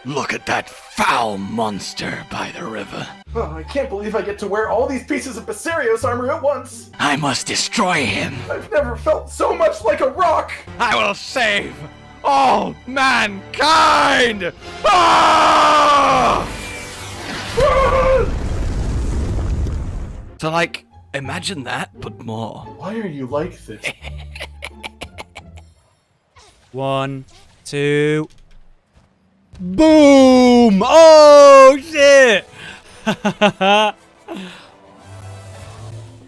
Look at that foul monster by the river. Oh, I can't believe I get to wear all these pieces of Basarios armor at once. I must destroy him. I've never felt so much like a rock. I will save all mankind! Ah! So, like, imagine that, but more. Why are you like this? 1, 2. Boom! Oh, shit!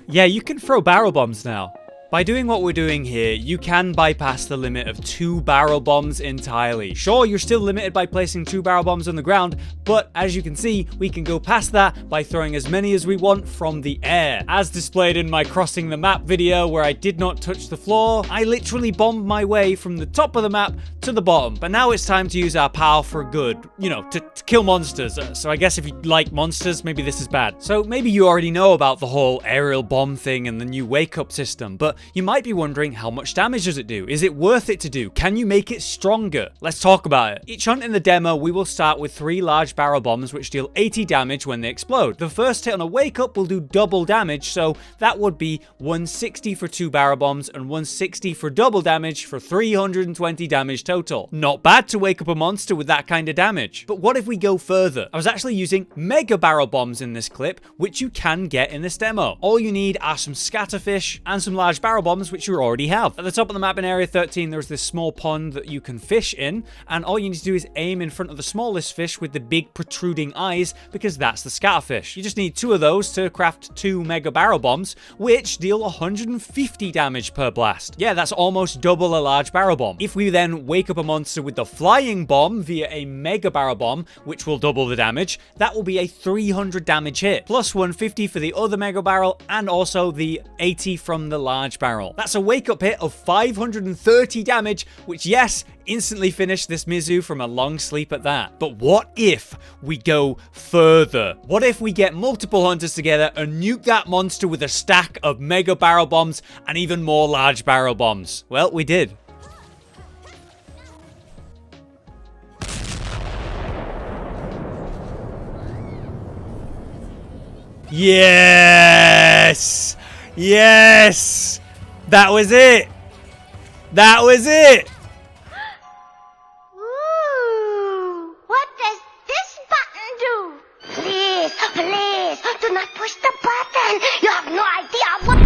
Yeah, you can throw barrel bombs now. By doing what we're doing here, you can bypass the limit of 2 barrel bombs entirely. Sure, you're still limited by placing 2 barrel bombs on the ground, but as you can see, we can go past that by throwing as many as we want from the air. As displayed in my crossing the map video where I did not touch the floor, I literally bombed my way from the top of the map to the bottom. But now it's time to use our power for good, you know, to kill monsters. So I guess if you like monsters, maybe this is bad. So maybe you already know about the whole aerial bomb thing and the new wake up system, but you might be wondering, how much damage does it do? Is it worth it to do? Can you make it stronger? Let's talk about it. Each hunt in the demo, we will start with 3 large barrel bombs which deal 80 damage when they explode. The first hit on a wake up will do double damage, so that would be 160 for 2 barrel bombs and 160 for double damage for 320 damage total. Not bad to wake up a monster with that kind of damage. But what if we go further? I was actually using mega barrel bombs in this clip, which you can get in this demo. All you need are some scatterfish and some large barrel bombs, which you already have. At the top of the map in Area 13, there's this small pond that you can fish in, and all you need to do is aim in front of the smallest fish with the big protruding eyes, because that's the scatterfish. You just need 2 of those to craft 2 mega barrel bombs, which deal 150 damage per blast. Yeah, that's almost double a large barrel bomb. If we then wake up a monster with the flying bomb via a mega barrel bomb, which will double the damage, that will be a 300 damage hit, plus 150 for the other mega barrel, and also the 80 from the large barrel. That's a wake up hit of 530 damage, which, yes, instantly finished this Mizu from a long sleep at that. But what if we go further? What if we get multiple hunters together and nuke that monster with a stack of mega barrel bombs and even more large barrel bombs? Well, we did. Yes! Yes! That was it! That was it! Ooh, what does this button do? Please, please, do not push the button. You have no idea what...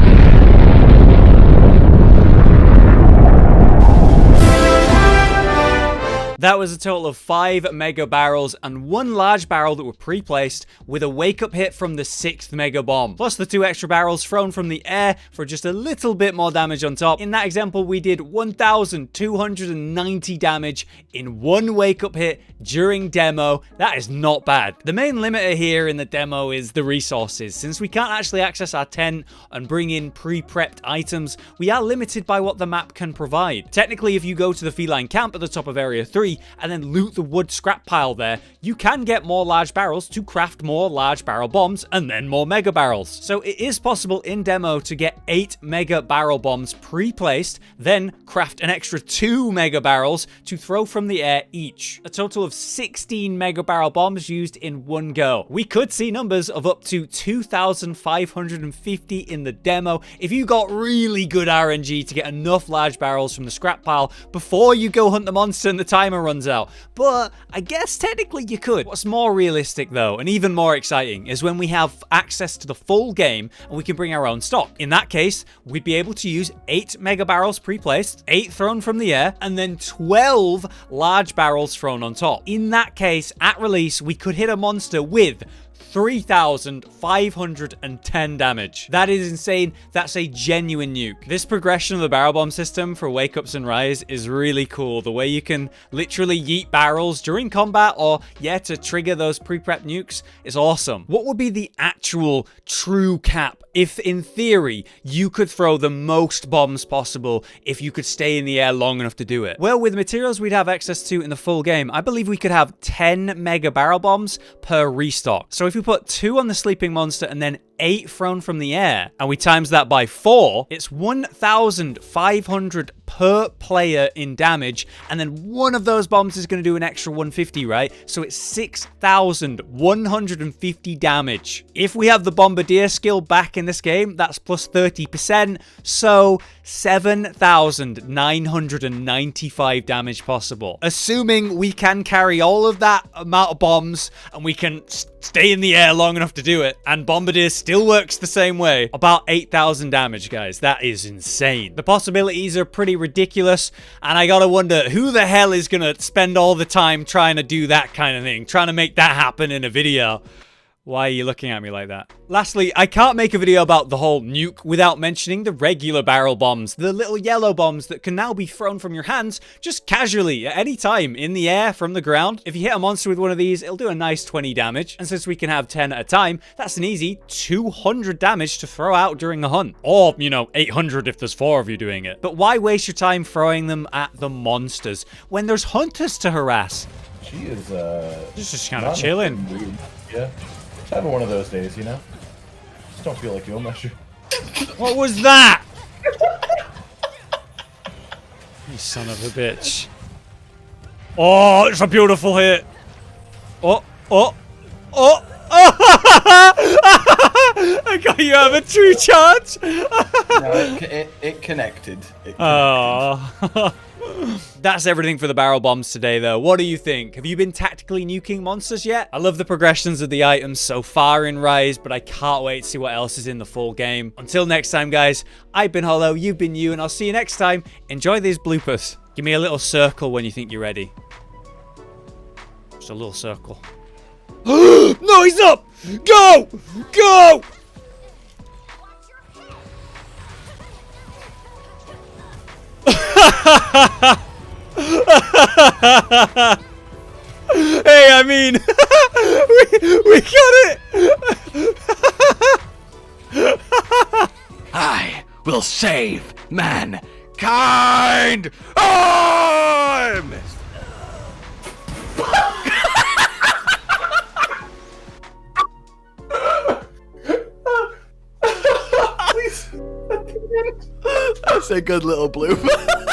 That was a total of 5 mega barrels and 1 large barrel that were pre-placed with a wake-up hit from the 6th mega bomb, plus the 2 extra barrels thrown from the air for just a little bit more damage on top. In that example, we did 1,290 damage in 1 wake-up hit during demo. That is not bad. The main limiter here in the demo is the resources. Since we can't actually access our tent and bring in pre-prepped items, we are limited by what the map can provide. Technically, if you go to the feline camp at the top of Area 3, and then loot the wood scrap pile there, you can get more large barrels to craft more large barrel bombs and then more mega barrels. So it is possible in demo to get 8 mega barrel bombs pre-placed, then craft an extra 2 mega barrels to throw from the air each. A total of 16 mega barrel bombs used in one go. We could see numbers of up to 2,550 in the demo if you got really good RNG to get enough large barrels from the scrap pile before you go hunt the monster and the timer runs out. But I guess technically you could. What's more realistic though, and even more exciting, is when we have access to the full game and we can bring our own stock. In that case, we'd be able to use 8 mega barrels pre-placed, 8 thrown from the air, and then 12 large barrels thrown on top. In that case, at release, we could hit a monster with 3,510 damage. That is insane. That's a genuine nuke. This progression of the barrel bomb system for wake ups and rise is really cool. The way you can literally yeet barrels during combat or, yeah, to trigger those pre-prep nukes is awesome. What would be the actual true cap if, in theory, you could throw the most bombs possible if you could stay in the air long enough to do it? Well, with the materials we'd have access to in the full game, I believe we could have 10 mega barrel bombs per restock. So if we put 2 on the sleeping monster and then 8 thrown from the air, and we times that by 4, it's 1,500 per player in damage, and then one of those bombs is going to do an extra 150, right? So it's 6,150 damage. If we have the Bombardier skill back in this game, that's plus 30%, so 7,995 damage possible. Assuming we can carry all of that amount of bombs, and we can stay in the air long enough to do it, and Bombardier still works the same way. About 8,000 damage, guys. That is insane. The possibilities are pretty ridiculous, and I gotta wonder who the hell is gonna spend all the time trying to do that kind of thing, trying to make that happen in a video. Why are you looking at me like that? Lastly, I can't make a video about the whole nuke without mentioning the regular barrel bombs, the little yellow bombs that can now be thrown from your hands just casually at any time in the air from the ground. If you hit a monster with one of these, it'll do a nice 20 damage. And since we can have 10 at a time, that's an easy 200 damage to throw out during a hunt. Or, you know, 800 if there's 4 of you doing it. But why waste your time throwing them at the monsters when there's hunters to harass? She is, Just kind of chilling. Yeah. Having one of those days, you know? Just don't feel like you unless you... What was that? You son of a bitch. Oh, it's a beautiful hit. Oh, oh, oh. I got you have a true charge. No, it connected. Oh. That's everything for the barrel bombs today, though. What do you think? Have you been tactically nuking monsters yet? I love the progressions of the items so far in Rise, but I can't wait to see what else is in the full game. Until next time, guys, I've been Hollow, you've been you, and I'll see you next time. Enjoy these bloopers. Give me a little circle when you think you're ready. Just a little circle. No, he's up! Go! Go! Hey, I mean, we got it! I will save mankind! Oh, I missed. Please. That's a good little blooper.